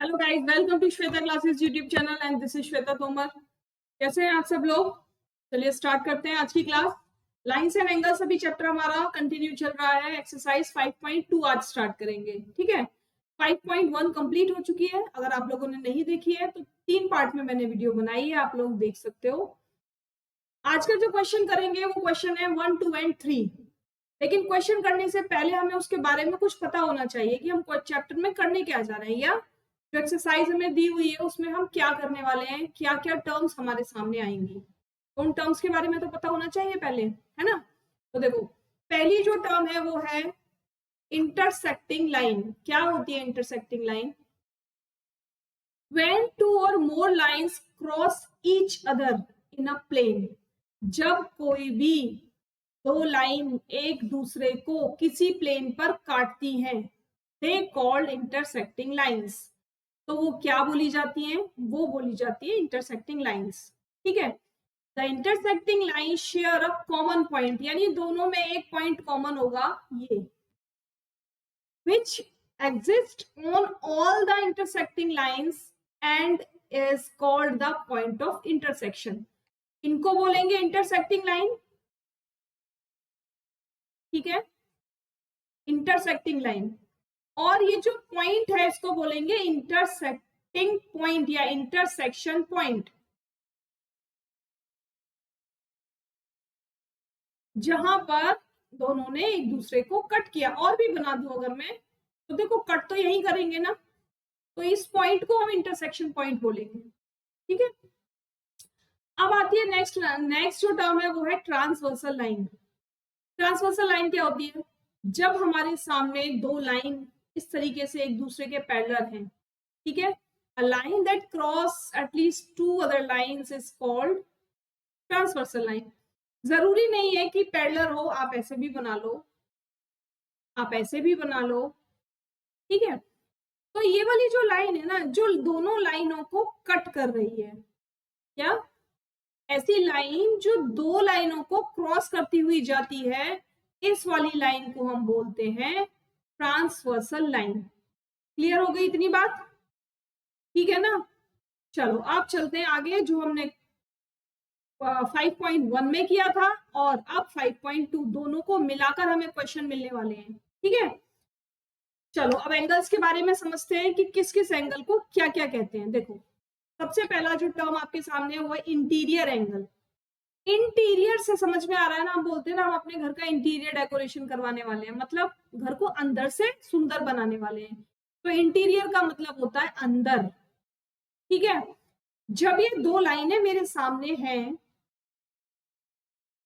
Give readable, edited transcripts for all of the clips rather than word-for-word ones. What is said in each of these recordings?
Hello guys, welcome to Shweta classes YouTube channel and this is Shweta Tomar. कैसे हैं आप सब लोग? चलिए स्टार्ट करते हैं आज की क्लास। लाइंस एंड एंगल्स अभी चैप्टर हमारा कंटिन्यू चल रहा है। एक्सरसाइज 5.2 आज स्टार्ट करेंगे, ठीक है। 5.1 कंप्लीट हो चुकी है। अगर आप लोगों ने नहीं देखी है तो 3 पार्ट में मैंने वीडियो बनाई है, आप लोग देख सकते हो। आज का जो क्वेश्चन करेंगे वो क्वेश्चन है 1, 2 एंड 3। लेकिन क्वेश्चन करने से पहले हमें उसके बारे में कुछ पता होना चाहिए कि हम चैप्टर में करने क्या जा रहे हैं, या जो एक्सरसाइज हमें दी हुई है उसमें हम क्या करने वाले हैं, क्या क्या टर्म्स हमारे सामने आएंगी। उन टर्म्स के बारे में तो पता होना चाहिए पहले, है ना। तो देखो, पहली जो टर्म है वो है इंटरसेक्टिंग लाइन। क्या होती है intersecting line? When two or more lines cross each other in a plane, जब कोई भी दो लाइन एक दूसरे को किसी प्लेन पर काटती हैं, they called intersecting lines। तो वो क्या बोली जाती हैं? वो बोली जाती है इंटरसेक्टिंग लाइंस, ठीक है। The intersecting line share a common point, यानी दोनों में एक पॉइंट कॉमन होगा, ये which exist on all the intersecting lines and is called the point of intersection। इनको बोलेंगे इंटरसेक्टिंग लाइन, ठीक है, इंटरसेक्टिंग लाइन। और ये जो पॉइंट है इसको बोलेंगे इंटरसेक्टिंग पॉइंट या इंटरसेक्शन पॉइंट। जहां पर दोनों ने एक दूसरे को कट किया, और भी बना दूं अगर मैं, तो देखो कट तो यही करेंगे ना, तो इस पॉइंट को हम इंटरसेक्शन पॉइंट बोलेंगे, ठीक है। अब आती है नेक्स्ट जो टर्म है वो है ट्रांसवर्सल लाइन। ट्रांसवर्सल लाइन क्या होती है? जब हमारे सामने दो लाइन इस तरीके से एक दूसरे के पैरेलल हैं, ठीक है, a line that cross at least to other lines is called transversal line. जरूरी नहीं है कि पैरेलल हो, आप ऐसे भी बना लो, आप ऐसे भी बना लो, ठीक है। तो ये वाली जो लाइन है ना, जो दोनों लाइनों को कट कर रही है, क्या ऐसी लाइन जो दो लाइनों को क्रॉस करती हुई जाती है, इस वाली लाइन को हम बोलते हैं ट्रांसवर्सल लाइन। क्लियर हो गई इतनी बात? ठीक है ना। चलो आप चलते हैं आगे, जो हमने 5.1 में किया था और अब 5.2, दोनों को मिलाकर हमें क्वेश्चन मिलने वाले हैं, ठीक है। चलो अब एंगल्स के बारे में समझते हैं कि किस किस एंगल को क्या क्या कहते हैं। देखो, सबसे पहला जो टर्म आपके सामने है वो है इंटीरियर एंगल। इंटीरियर से समझ में आ रहा है ना, हम बोलते हैं ना हम अपने घर का इंटीरियर डेकोरेशन करवाने वाले हैं, मतलब घर को अंदर से सुंदर बनाने वाले हैं। तो इंटीरियर का मतलब होता है अंदर, ठीक है। जब ये दो लाइनें मेरे सामने हैं,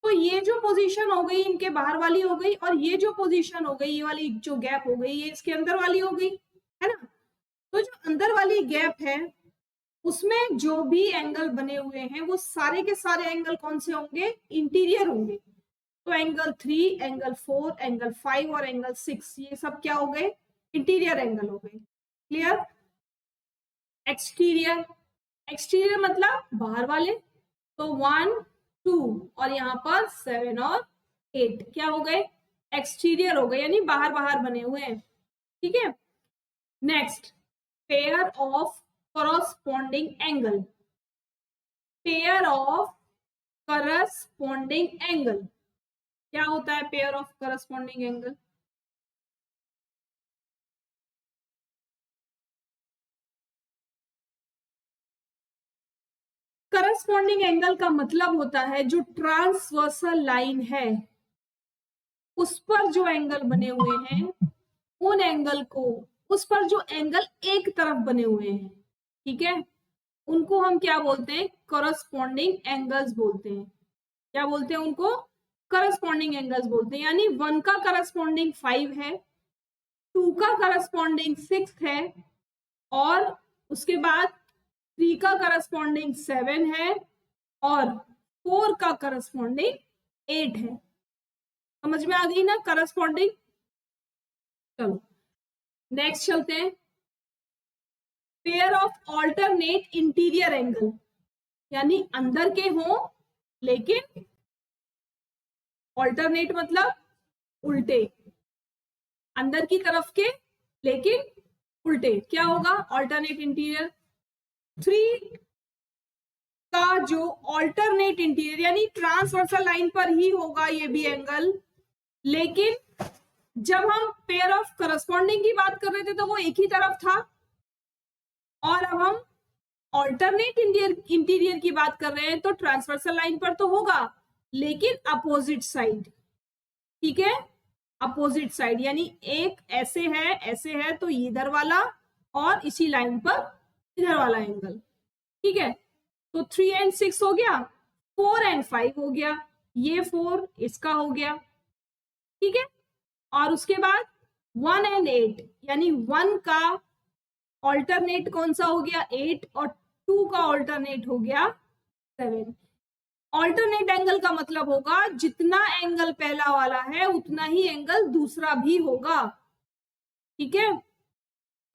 तो ये जो पोजीशन हो गई इनके बाहर वाली हो गई, और ये जो पोजीशन हो गई, ये वाली जो गैप हो गई, ये इसके अंदर वाली हो गई, है ना। तो जो अंदर वाली गैप है उसमें जो भी एंगल बने हुए हैं वो सारे के सारे एंगल कौन से होंगे? इंटीरियर होंगे। तो एंगल 3, एंगल 4, एंगल 5 और एंगल 6, ये सब क्या हो गए? इंटीरियर एंगल हो गए। क्लियर? एक्सटीरियर, एक्सटीरियर मतलब बाहर वाले, तो 1, 2 और यहाँ पर 7 और 8 क्या हो गए? एक्सटीरियर हो गए, यानी बाहर बाहर बने हुए हैं, ठीक है। Next, pair of corresponding angle, pair of corresponding angle. क्या होता है pair of corresponding angle? Corresponding angle का मतलब होता है जो ट्रांसवर्सल लाइन है उस पर जो एंगल बने हुए हैं, उन एंगल को, उस पर जो एंगल एक तरफ बने हुए हैं, ठीक है, उनको हम क्या बोलते हैं? करस्पॉन्डिंग एंगल्स बोलते हैं। क्या बोलते हैं उनको? करस्पॉन्डिंग एंगल्स बोलते हैं। यानी 1 का करस्पॉन्डिंग 5 है, 2 का करस्पॉन्डिंग 6 है, और उसके बाद 3 का करस्पॉन्डिंग 7 है, और 4 का करस्पॉन्डिंग 8 है। समझ में आ गई ना करस्पॉन्डिंग? चलो नेक्स्ट चलते हैं। Pair of alternate interior angle, यानी अंदर के हों लेकिन ऑल्टरनेट मतलब उल्टे, अंदर की तरफ के लेकिन उल्टे क्या होगा, ऑल्टरनेट इंटीरियर। 3 का जो ऑल्टरनेट इंटीरियर यानी ट्रांसवर्सल लाइन पर ही होगा ये भी एंगल, लेकिन जब हम पेयर ऑफ करस्पॉन्डिंग की बात कर रहे थे तो वो एक ही तरफ था, और अब हम ऑल्टरनेट इंटीरियर की बात कर रहे हैं तो ट्रांसवर्सल लाइन पर तो होगा लेकिन अपोजिट साइड। ठीक है, अपोजिट साइड यानी एक ऐसे है तो इधर वाला, और इसी लाइन पर इधर वाला एंगल। ठीक है, तो 3 and 6 हो गया, 4 and 5 हो गया, ये 4 इसका हो गया। ठीक है, और उसके बाद 1 and 8 यानी 1 का ऑल्टरनेट कौन सा हो गया 8, और 2 का ऑल्टरनेट हो गया 7। ऑल्टरनेट एंगल का मतलब होगा जितना एंगल पहला वाला है उतना ही एंगल दूसरा भी होगा। ठीक है,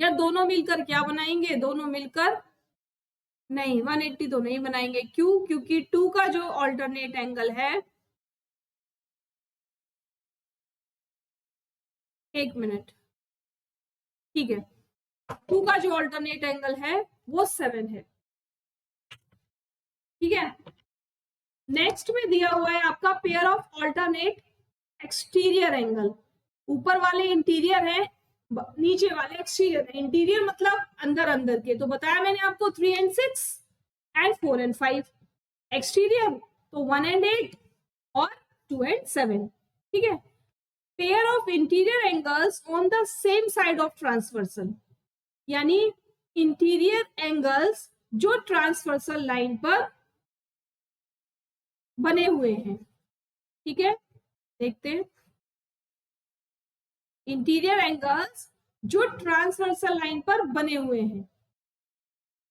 या दोनों मिलकर क्या बनाएंगे, दोनों मिलकर नहीं 180 तो नहीं बनाएंगे, क्यों, क्योंकि 2 का जो ऑल्टरनेट एंगल है, एक मिनट, ठीक है, 2 का जो ऑल्टरनेट एंगल है वो 7 है। ठीक है, नेक्स्ट में दिया हुआ है आपका pair of alternate exterior angle. ऊपर वाले इंटीरियर है, नीचे वाले एक्सटीरियर है। इंटीरियर मतलब अंदर अंदर के, तो बताया मैंने आपको 3 and 6 and 4 and 5। एक्सटीरियर तो 1 and 8 और 2 and 7। ठीक है, pair of interior angles on the same side of transversal यानी इंटीरियर एंगल्स जो ट्रांसवर्सल लाइन पर बने हुए हैं। ठीक है, देखते हैं, इंटीरियर एंगल्स जो ट्रांसवर्सल लाइन पर बने हुए हैं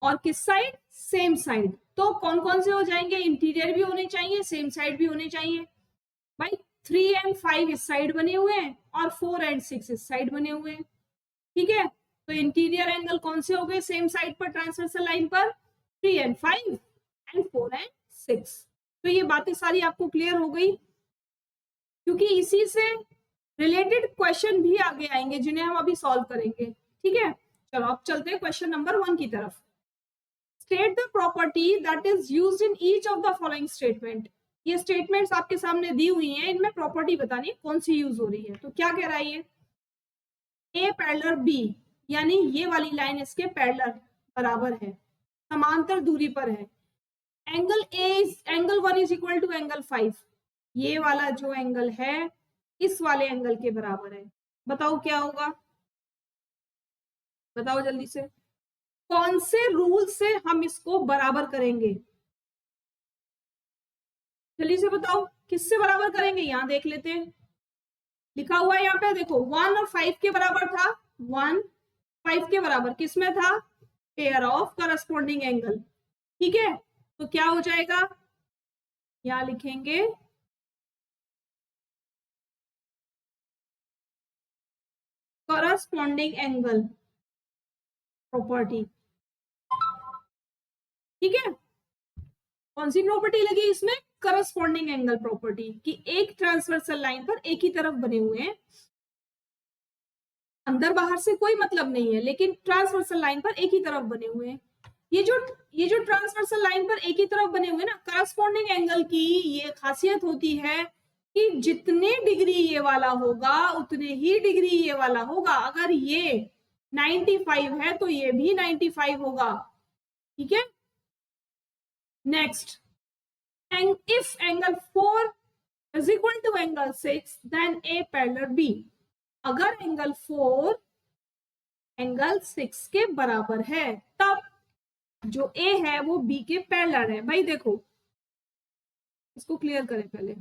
और किस साइड, सेम साइड। तो कौन कौन से हो जाएंगे, इंटीरियर भी होने चाहिए, सेम साइड भी होने चाहिए। भाई 3 and 5 इस साइड बने हुए हैं और 4 and 6 इस साइड बने हुए हैं। ठीक है, तो इंटीरियर एंगल कौन से हो गए सेम साइड पर ट्रांसवर्सल लाइन पर, 3 and 5 and 4 and 6। तो ये बातें सारी आपको क्लियर हो गई, क्योंकि इसी से रिलेटेड क्वेश्चन भी आगे आएंगे जिन्हें हम अभी सॉल्व करेंगे। ठीक है, चलो अब चलते हैं क्वेश्चन नंबर 1 की तरफ। State the property that is used in each of the following statement. ये स्टेटमेंट्स आपके सामने दी हुई हैं, इनमें प्रॉपर्टी बतानी है कौन सी यूज हो रही है। तो क्या कह रहा है ये, ए पैरेलल बी यानी ये वाली लाइन इसके पैरेलल बराबर है, समांतर दूरी पर है। Angle angle 1 is equal to angle 5, ये वाला जो एंगल है इस वाले एंगल के बराबर है। बताओ क्या होगा, बताओ जल्दी से, कौन से रूल से हम इसको बराबर करेंगे, जल्दी से बताओ किससे बराबर करेंगे। यहां देख लेते हैं, लिखा हुआ है यहाँ पे, देखो 1 और 5 के बराबर था, 1 5 के बराबर किसमें था, पेयर ऑफ करस्पॉन्डिंग एंगल। ठीक है, तो क्या हो जाएगा, यहां लिखेंगे करस्पॉन्डिंग एंगल प्रॉपर्टी। ठीक है, कौन सी प्रॉपर्टी लगी इसमें, करस्पॉन्डिंग एंगल प्रॉपर्टी, कि एक ट्रांसवर्सल लाइन पर एक ही तरफ बने हुए हैं, अंदर बाहर से कोई मतलब नहीं है, लेकिन ट्रांसवर्सल लाइन पर एक ही तरफ बने हुए हैं। ये जो ट्रांसवर्सल लाइन पर एक ही तरफ बने हुए ना, करस्पॉन्डिंग एंगल की ये खासियत होती है कि जितने डिग्री ये वाला होगा उतने ही डिग्री ये वाला होगा। अगर ये 95 है तो ये भी 95 होगा। ठीक है, next, if angle 4 is equal to angle 6 then A parallel B। अगर एंगल 4 एंगल 6 के बराबर है तब जो A है वो B के पैरेलल है। भाई देखो, इसको क्लियर करें पहले,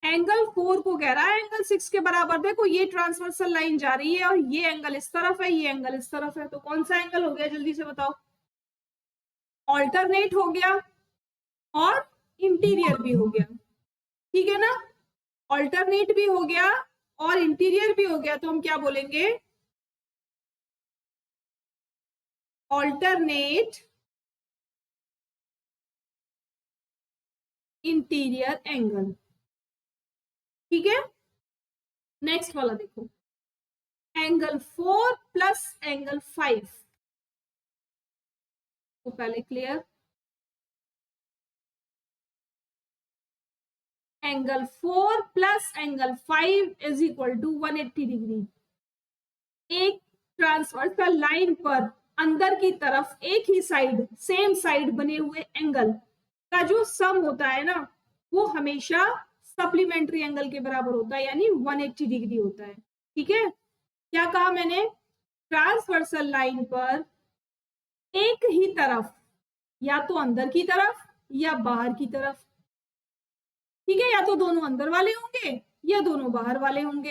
एंगल 4 को कह रहा है एंगल 6 के बराबर। देखो ये ट्रांसवर्सल लाइन जा रही है और ये एंगल इस तरफ है, ये एंगल इस तरफ है, तो कौन सा एंगल हो गया जल्दी से बताओ, ऑल्टरनेट हो गया और इंटीरियर भी हो गया। ठीक है ना, ऑल्टरनेट भी हो गया और इंटीरियर भी हो गया, तो हम क्या बोलेंगे, ऑल्टरनेट इंटीरियर एंगल। ठीक है, नेक्स्ट वाला देखो, एंगल 4 प्लस एंगल 5। तो पहले clear, angle 4 plus angle 5 is equal to 180 degree. एक ट्रांसवर्सल लाइन पर अंदर की तरफ एक ही साइड, सेम साइड बने हुए एंगल का जो सम होता है ना, वो हमेशा सप्लीमेंट्री एंगल के बराबर होता है, यानी 180 डिग्री होता है। ठीक है, क्या कहा मैंने, ट्रांसवर्सल लाइन पर एक ही तरफ, या तो अंदर की तरफ या बाहर की तरफ, ठीक है, या तो दोनों अंदर वाले होंगे या दोनों बाहर वाले होंगे,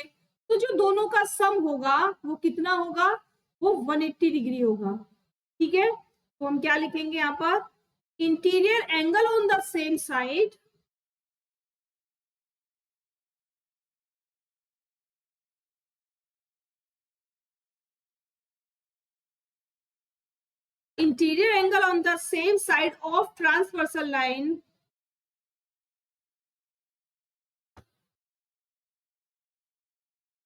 तो जो दोनों का सम होगा वो कितना होगा, वो 180 डिग्री होगा। ठीक है, तो हम क्या लिखेंगे यहां पर, interior angle on the same side interior angle on the same side of transversal line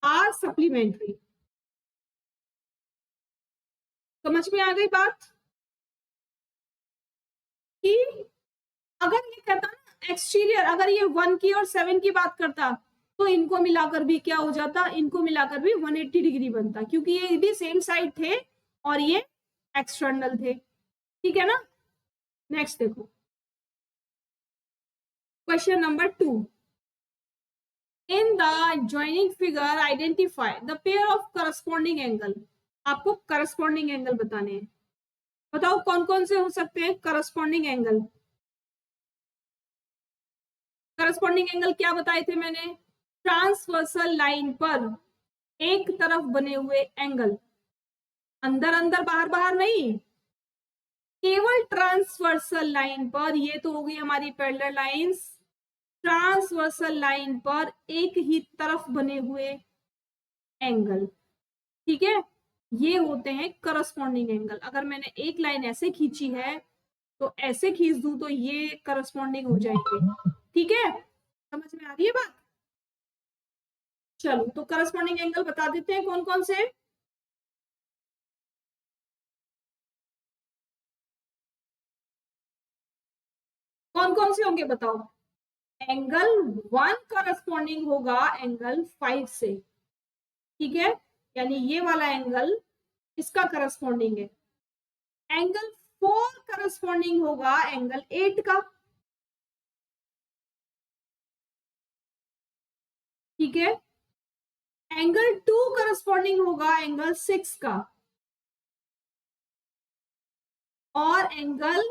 are supplementary। समझ में आ गई बात कि अगर ये कहता ना एक्सटीरियर, अगर ये 1 की और 7 की बात करता तो इनको मिलाकर भी क्या हो जाता, इनको मिलाकर भी 180 डिग्री बनता, क्योंकि ये भी सेम साइड थे और ये एक्सटर्नल थे। ठीक है ना, नेक्स्ट देखो, question number 2, in the joining figure identify the pair of corresponding angle. आपको करस्पॉन्डिंग एंगल बताने हैं, बताओ कौन कौन से हो सकते हैं करस्पॉन्डिंग एंगल। करस्पॉन्डिंग एंगल क्या बताए थे मैंने, ट्रांसवर्सल लाइन पर एक तरफ बने हुए एंगल, अंदर अंदर बाहर बाहर नहीं, केवल ट्रांसवर्सल लाइन पर, ये तो हो गई हमारी पैरेलल लाइंस, ट्रांसवर्सल लाइन पर एक ही तरफ बने हुए एंगल। ठीक है, ये होते हैं करस्पॉन्डिंग एंगल। अगर मैंने एक लाइन ऐसे खींची है तो ऐसे खींच दूं तो ये करस्पॉन्डिंग हो जाएंगे। ठीक है, समझ में आ रही है बात। चलो, तो करस्पॉन्डिंग एंगल बता देते हैं कौन कौन से, कौन कौन से होंगे बताओ। एंगल 1 करस्पॉन्डिंग होगा एंगल 5 से। ठीक है, यानी ये वाला एंगल इसका करस्पॉन्डिंग है। एंगल 4 करस्पॉन्डिंग होगा एंगल 8 का। ठीक है, एंगल 2 करस्पॉन्डिंग होगा एंगल 6 का, और एंगल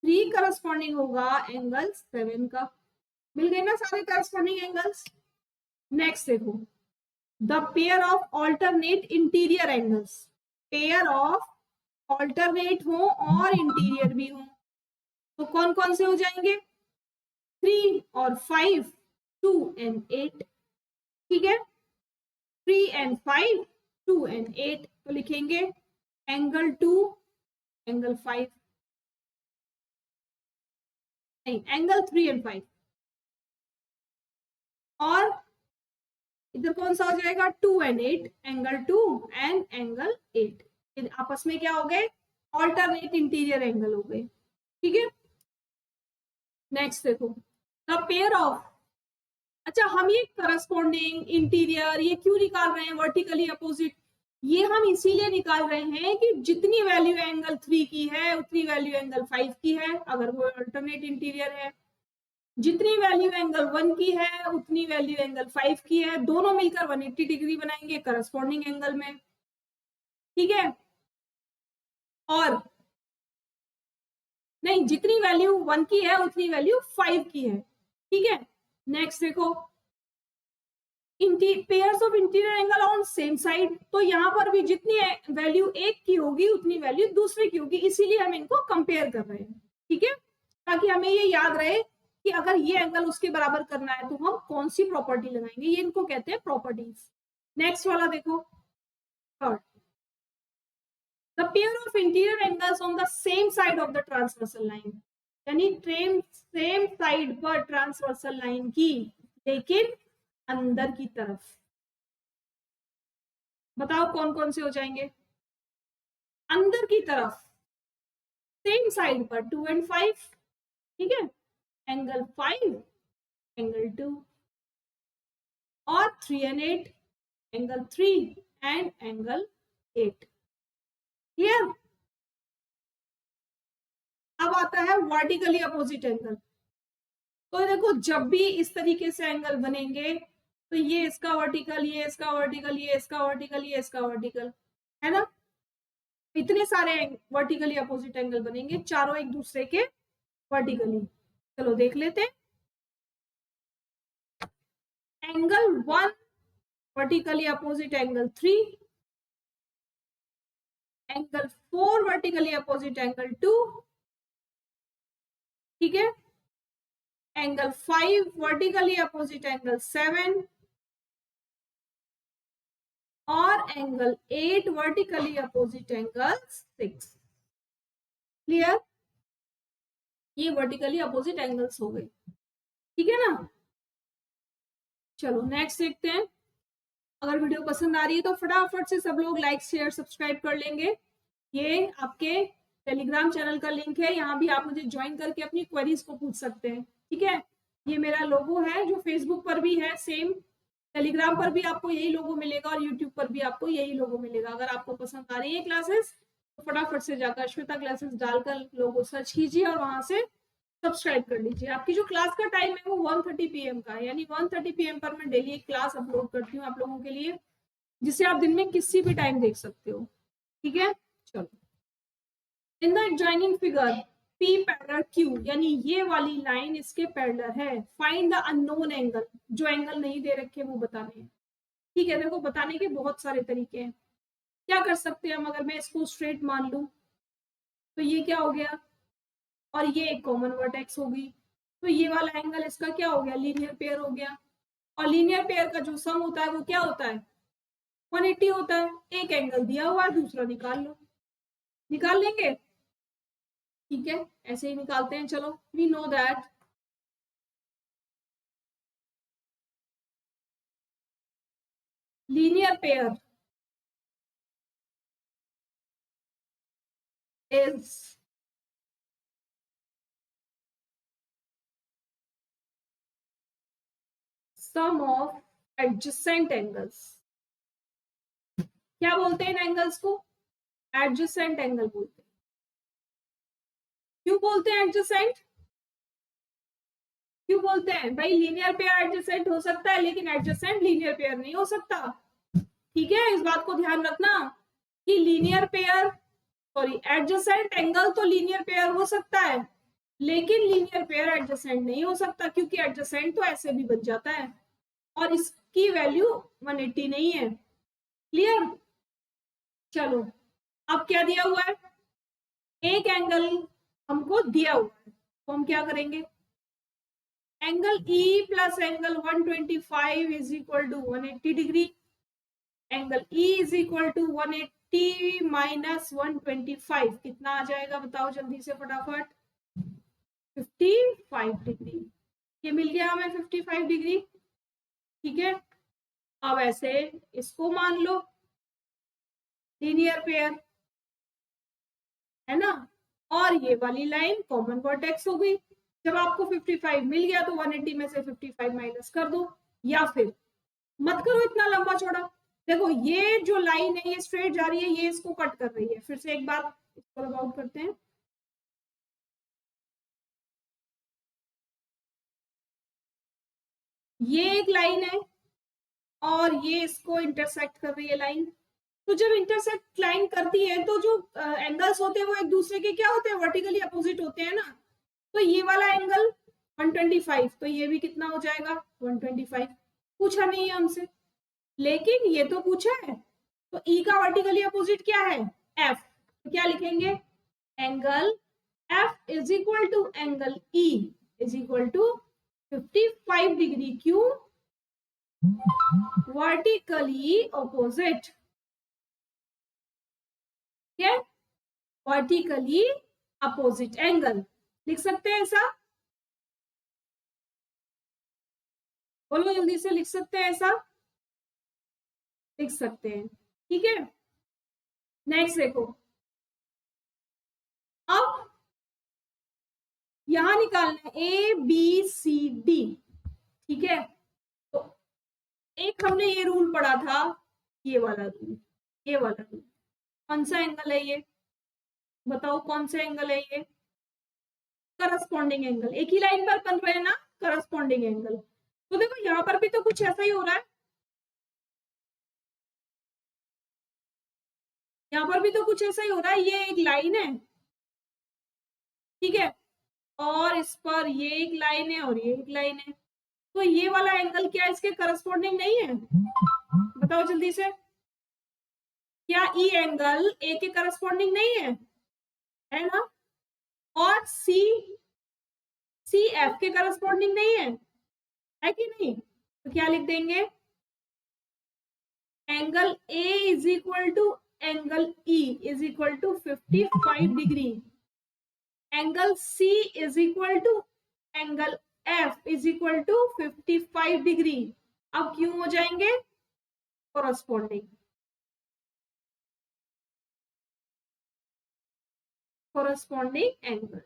3 करस्पॉन्डिंग होगा एंगल 7 का। मिल गए ना सारे करस्पॉन्डिंग एंगल्स। नेक्स्ट देखो, the pair of alternate interior angles, pair of alternate हो और इंटीरियर भी हो, तो कौन कौन से हो जाएंगे, 3 और 5, 2 एंड 8। ठीक है, 3 एंड 5, 2 एंड 8, तो लिखेंगे एंगल 2, एंगल 5, नहीं एंगल 3 एंड 5, और इधर कौन सा हो जाएगा, 2 एंड 8, एंगल 2 एंड एंगल 8, आपस में क्या हो गए, ऑल्टरनेट इंटीरियर एंगल हो गए। ठीक है, नेक्स्ट देखो, द पेयर ऑफ, अच्छा हम ये करस्पॉन्डिंग इंटीरियर ये क्यों निकाल रहे हैं वर्टिकली अपोजिट, ये हम इसीलिए निकाल रहे हैं कि जितनी वैल्यू एंगल 3 की है उतनी वैल्यू एंगल 5 की है, अगर वो अल्टरनेट इंटीरियर है, जितनी वैल्यू एंगल 1 की है उतनी वैल्यू एंगल 5 की है, दोनों मिलकर 180 डिग्री बनाएंगे करस्पॉन्डिंग एंगल में। ठीक है, और नहीं, जितनी वैल्यू 1 की है उतनी वैल्यू 5 की है। ठीक है, नेक्स्ट देखो, pairs of interior angle on same side, तो यहाँ पर भी जितनी वैल्यू एक की होगी उतनी वैल्यू दूसरे की होगी, इसीलिए हम इनको कंपेयर कर रहे हैं। ठीक है, ताकि हमें ये याद रहे कि अगर ये एंगल उसके बराबर करना है तो हम कौन सी प्रॉपर्टी लगाएंगे, ये इनको कहते हैं प्रॉपर्टीज। नेक्स्ट वाला देखो, third, the pair of interior angles on the same side of the transversal line, यानी सेम साइड पर ट्रांसवर्सल लाइन की, लेकिन अंदर की तरफ। बताओ कौन कौन से हो जाएंगे? अंदर की तरफ सेम साइड पर 2 and 5, ठीक है, एंगल 5, एंगल 2, और 3 and 8, angle 3 and angle 8। Clear? अब आता है वर्टिकली अपोजिट एंगल। तो देखो जब भी इस तरीके से एंगल बनेंगे तो ये इसका वर्टिकल, ये इसका वर्टिकल, ये इसका वर्टिकल, ये इसका वर्टिकल, है ना? इतने सारे वर्टिकली अपोजिट एंगल बनेंगे, चारों एक दूसरे के वर्टिकली। चलो देख लेते हैं। Angle 1 vertically opposite angle 3, angle 4 vertically opposite angle 2, ठीक है, एंगल 5 वर्टिकली अपोजिट एंगल 7, और angle 8 vertically opposite angle 6। Clear? ये वर्टिकली अपोजिट एंगल्स हो गए, ठीक है ना? चलो नेक्स्ट देखते हैं। अगर वीडियो पसंद आ रही है तो फटाफट से सब लोग लाइक शेयर सब्सक्राइब कर लेंगे। ये आपके टेलीग्राम चैनल का लिंक है, यहाँ भी आप मुझे ज्वाइन करके अपनी क्वेरीज को पूछ सकते हैं, ठीक है? ये मेरा लोगो है जो फेसबुक पर भी है सेम, टेलीग्राम पर भी आपको यही लोगो मिलेगा और यूट्यूब पर भी आपको यही लोगो मिलेगा। अगर आपको पसंद आ रही है क्लासेस तो फटाफट से जाकर श्वेता क्लासेस डालकर लोगो सर्च कीजिए और वहां से सब्सक्राइब कर लीजिए। आपकी जो क्लास का टाइम है वो 1:30 PM का है, यानी 1:30 PM पर मैं डेली एक क्लास अपलोड करती हूँ आप लोगों के लिए, जिसे आप दिन में किसी भी टाइम देख सकते हो, ठीक है? चलो, in the adjoining figure P parallel Q, यानी ये वाली लाइन इसके पैरेलल है। फाइंड द अननोन एंगल, जो एंगल नहीं दे रखे वो बताने हैं, ठीक है? देखो बताने के बहुत सारे तरीके हैं। क्या कर सकते हैं हम? अगर मैं इसको स्ट्रेट मान लूं तो ये क्या हो गया, और ये एक कॉमन वर्टेक्स होगी, तो ये वाला एंगल इसका क्या हो गया, लीनियर पेयर हो गया। और लीनियर पेयर का जो सम होता है वो क्या होता है, 180 होता है। एक एंगल दिया हुआ है, दूसरा निकाल लो, निकाल लेंगे, ठीक है? ऐसे ही निकालते हैं। चलो, we know that linear pair is sum of adjacent angles. क्या बोलते हैं इन एंगल्स को? एडजेसेंट एंगल बोलते हैं। क्यों बोलते हैं एडजेसेंट? क्यों बोलते हैं भाई? लीनियर पेयर एडजेसेंट हो सकता है लेकिन एडजेसेंट लीनियर पेयर नहीं हो सकता, ठीक है? इस बात को ध्यान रखना कि linear pair, sorry, adjacent angle तो लीनियर पेयर हो सकता है लेकिन लीनियर पेयर एडजेसेंट नहीं हो सकता, क्योंकि एडजेसेंट तो ऐसे भी बन जाता है और इसकी वैल्यू 180 नहीं है। क्लियर? चलो, अब क्या दिया हुआ है, एक एंगल हमको दिया हुआ है, तो हम क्या करेंगे, angle E plus angle 125 is equal to 180 degree. Angle E is equal to 180 minus 125 कितना आ जाएगा, बताओ जल्दी से फटाफट। 55 डिग्री। ये मिल गया हमें 55 डिग्री, ठीक है? अब ऐसे इसको मान लो लीनियर पेयर, है ना? और ये वाली लाइन कॉमन वर्टेक्स हो गई। जब आपको 55 मिल गया तो 180 में से 55 माइनस कर दो, या फिर मत करो इतना लंबा चौड़ा। देखो ये जो लाइन है ये स्ट्रेट जा रही है, ये इसको कट कर रही है। फिर से एक बार इसको लग आउट करते हैं। ये एक लाइन है और ये इसको इंटरसेक्ट कर रही है लाइन। तो जब इंटरसेक्ट लाइन करती है तो जो एंगल्स होते हैं वो एक दूसरे के क्या होते हैं, वर्टिकली अपोजिट होते हैं ना। तो ये वाला एंगल 125, तो ये भी कितना हो जाएगा, 125। पूछा नहीं है हमसे, लेकिन ये तो पूछा है। तो E का वर्टिकली अपोजिट क्या है, F। तो क्या लिखेंगे, angle F is equal to angle E is equal to 55 degree. क्यों? वर्टिकली अपोजिट, क्या? Vertically opposite angle. लिख सकते हैं ऐसा, बोलो जल्दी से, लिख सकते हैं ऐसा? लिख सकते हैं, ठीक है, नेक्स्ट देखो, अब यहां निकालना है ए बी सी डी। ठीक है, तो एक हमने ये रूल पढ़ा था, ये वाला रूल, ये वाला रूल। कौन सा एंगल है ये, बताओ कौन सा एंगल है ये, करस्पॉन्डिंग एंगल। एक ही लाइन पर बन रहे हैं ना करस्पॉन्डिंग एंगल। तो देखो यहां पर भी तो कुछ ऐसा ही हो रहा है, यहां पर भी तो कुछ ऐसा ही हो रहा है। ये एक लाइन है, ठीक है, और इस पर ये एक लाइन है और ये एक लाइन है। तो ये वाला एंगल क्या इसके करस्पॉन्डिंग नहीं है, बताओ जल्दी से। क्या ई एंगल ए के करस्पॉन्डिंग नहीं है ना। और सी सी एफ के करस्पॉन्डिंग नहीं है कि नहीं। तो क्या लिख देंगे, angle A is equal to angle E is equal to 55 degree, angle C is equal to angle F is equal to 55 degree. अब क्यों हो जाएंगे कोरस्पॉन्डिंग, कोरस्पॉन्डिंग एंगल।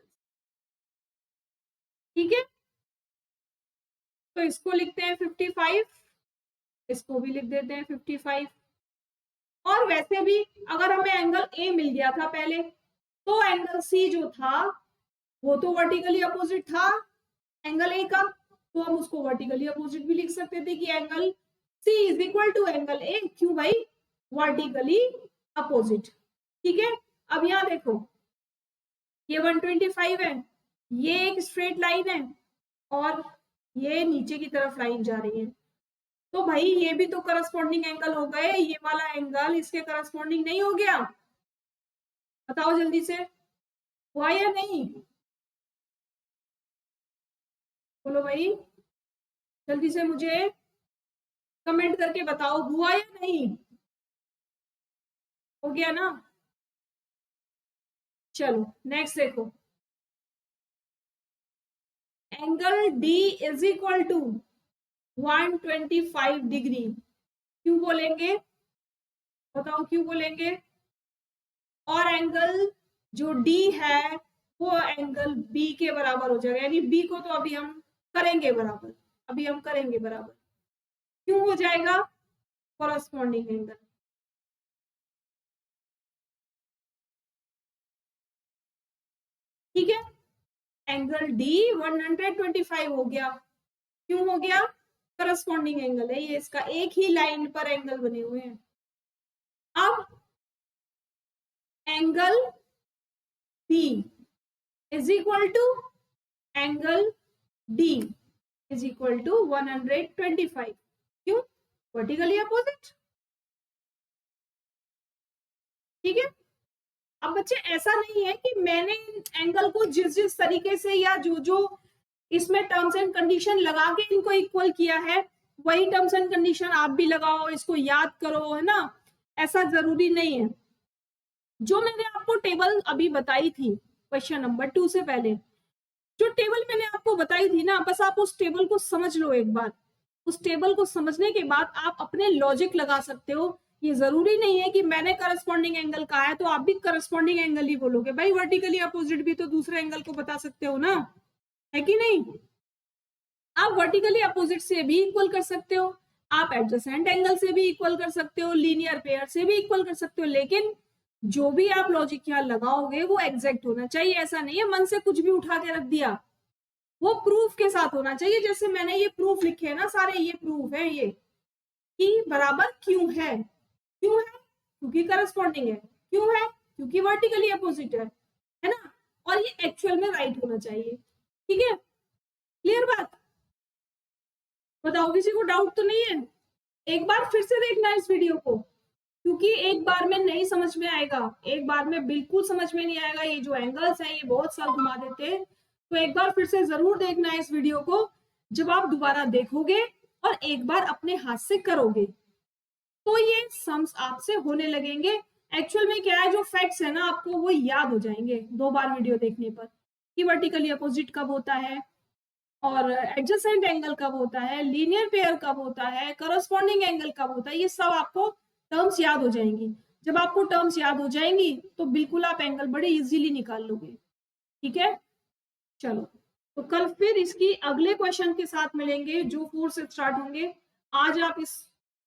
ठीक है, तो इसको लिखते हैं 55, इसको भी लिख देते हैं 55। और वैसे भी अगर हमें एंगल ए मिल गया था पहले, तो एंगल सी जो था वो तो वर्टिकली अपोजिट था एंगल ए का, तो हम उसको वर्टिकली अपोजिट भी लिख सकते थे कि angle C is equal to angle A. क्यों भाई, वर्टिकली अपोजिट। ठीक है, अब यहां देखो ये 125 है, ये एक स्ट्रेट लाइन है और ये नीचे की तरफ लाइन जा रही है। तो भाई ये भी तो करस्पॉन्डिंग एंगल हो गए, ये वाला एंगल इसके करस्पॉन्डिंग नहीं हो गया, बताओ जल्दी से, हुआ या नहीं, बोलो भाई जल्दी से मुझे कमेंट करके बताओ, हुआ या नहीं, हो गया ना। चलो नेक्स्ट देखो, angle D is equal to 125 degree. क्यों बोलेंगे, बताओ क्यों बोलेंगे। और एंगल जो डी है वो एंगल बी के बराबर हो जाएगा, यानी बी को तो अभी हम करेंगे बराबर, अभी हम करेंगे बराबर। क्यों हो जाएगा, कॉरस्पॉन्डिंग एंगल। ठीक है, एंगल डी 125 हो गया, क्यों हो गया, करस्पॉन्डिंग एंगल है ये इसका, एक ही लाइन पर एंगल बने हुए हैं। अब angle B is equal to angle D is equal to 125, क्यों, वर्टिकली अपोजिट। ठीक है, अब बच्चे ऐसा नहीं है कि मैंने एंगल को जिस जिस तरीके से या जो जो इसमें टर्म्स एंड कंडीशन लगा के इनको इक्वल किया है वही टर्म्स एंड कंडीशन आप भी लगाओ, इसको याद करो, है ना, ऐसा जरूरी नहीं है। जो मैंने आपको टेबल अभी बताई थी क्वेश्चन नंबर 2 से पहले, जो टेबल मैंने आपको बताई थी ना, बस आप उस टेबल को समझ लो एक बार। उस टेबल को समझने के बाद आप अपने लॉजिक लगा सकते हो। ये जरूरी नहीं है कि मैंने करस्पॉन्डिंग एंगल कहा है तो आप भी करस्पॉन्डिंग एंगल ही बोलोगे, भाई वर्टिकली अपोजिट भी तो दूसरे एंगल को बता सकते हो ना, है कि नहीं। आप वर्टिकली अपोजिट से भी इक्वल कर सकते हो, आप एडजेसेंट एंगल से भी इक्वल कर सकते हो, लीनियर पेयर से भी इक्वल कर सकते हो, लेकिन जो भी आप लॉजिक यहाँ लगाओगे वो एग्जैक्ट होना चाहिए। ऐसा नहीं है मन से कुछ भी उठा के रख दिया, वो प्रूफ के साथ होना चाहिए। जैसे मैंने ये प्रूफ लिखे हैं ना सारे, ये प्रूफ है ये कि बराबर क्यों है, क्यों है क्योंकि करस्पॉन्डिंग है, क्यों है क्योंकि वर्टिकली अपोजिट है ना, और ये एक्चुअल में राइट होना चाहिए। ठीक है, क्लियर बात, बताओ किसी को डाउट तो नहीं है। एक बार फिर से देखना इस वीडियो को, क्योंकि एक बार में नहीं समझ में आएगा, एक बार में बिल्कुल समझ में नहीं आएगा, ये जो एंगल्स हैं ये बहुत साल घुमा देते हैं। तो एक बार फिर से जरूर देखना है इस वीडियो को, जब आप दोबारा देखोगे और एक बार अपने हाथ से करोगे तो ये सम्स आपसे होने लगेंगे। एक्चुअल में क्या है, जो फैक्ट्स है ना आपको वो याद हो जाएंगे 2 बार वीडियो देखने पर, कि वर्टिकली अपोजिट कब होता है और एडजेसेंट एंगल कब होता है, लीनियर पेयर कब होता है, करस्पॉन्डिंग एंगल कब होता है, ये सब आपको टर्म्स याद हो जाएंगी। जब आपको टर्म्स याद हो जाएंगी तो बिल्कुल आप एंगल बड़े इजीली निकाल लोगे। ठीक है, चलो तो कल फिर इसकी अगले क्वेश्चन के साथ मिलेंगे जो 4 से स्टार्ट होंगे। आज आप इस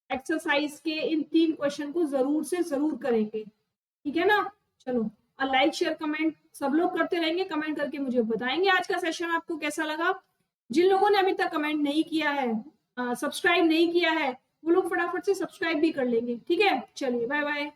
एक्सरसाइज के इन 3 क्वेश्चन को जरूर से जरूर करेंगे। ठीक है ना, चलो लाइक शेयर कमेंट सब लोग करते रहेंगे, कमेंट करके मुझे बताएंगे आज का सेशन आपको कैसा लगा। जिन लोगों ने अभी तक कमेंट नहीं किया है, सब्सक्राइब नहीं किया है, वो लोग फटाफट से सब्सक्राइब भी कर लेंगे। ठीक है, चलिए बाय बाय।